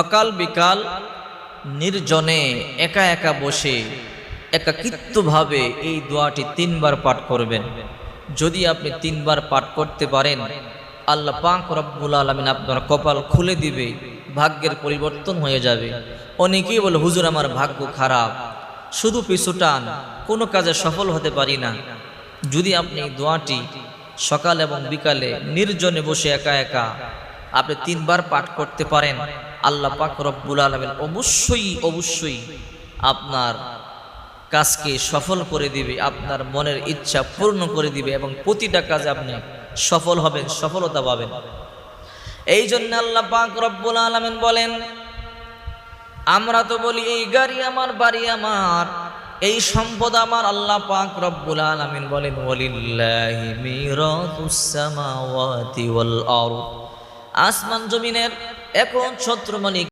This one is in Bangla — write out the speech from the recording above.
সকাল বিকাল নির্জনে একা একা বসে একাকিত্বভাবে এই দোয়াটি 3 বার পাঠ করবেন। যদি আপনি 3 বার পাঠ করতে পারেন, আল্লাহ পাক রব্বুল আলামিন আপনার কপাল খুলে দিবে, ভাগ্যের পরিবর্তন হয়ে যাবে। অনেকেই বলে, হুজুর আমার ভাগ্য খারাপ, শুধু পিছু টান, কোনো কাজে সফল হতে পারি না। যদি আপনি এই দোয়াটি সকাল এবং বিকালে নির্জনে বসে একা একা আপনি 3 বার পাঠ করতে পারেন, আল্লাহ পাক রব্বুল আলামিন অবশ্যই আপনার কাজকে সফল করে দিবে, আপনার মনের ইচ্ছা পূর্ণ করে দিবে এবং প্রতিটা কাজে আপনি সফল হবেন, সফলতা পাবেন। এই জন্য আল্লাহ পাক রব্বুল আলামিন বলেন, আমরা তো বলি এই গাড়ি আমার, বাড়ি আমার, এই সম্পদ আমার। আল্লাহ পাক রব্বুল আলামিন বলেন, ওয়ালিল্লাহি মিরাতুস সামাওয়াতি ওয়াল আরদ, আসমান জমিনের এখন ছত্রমালিক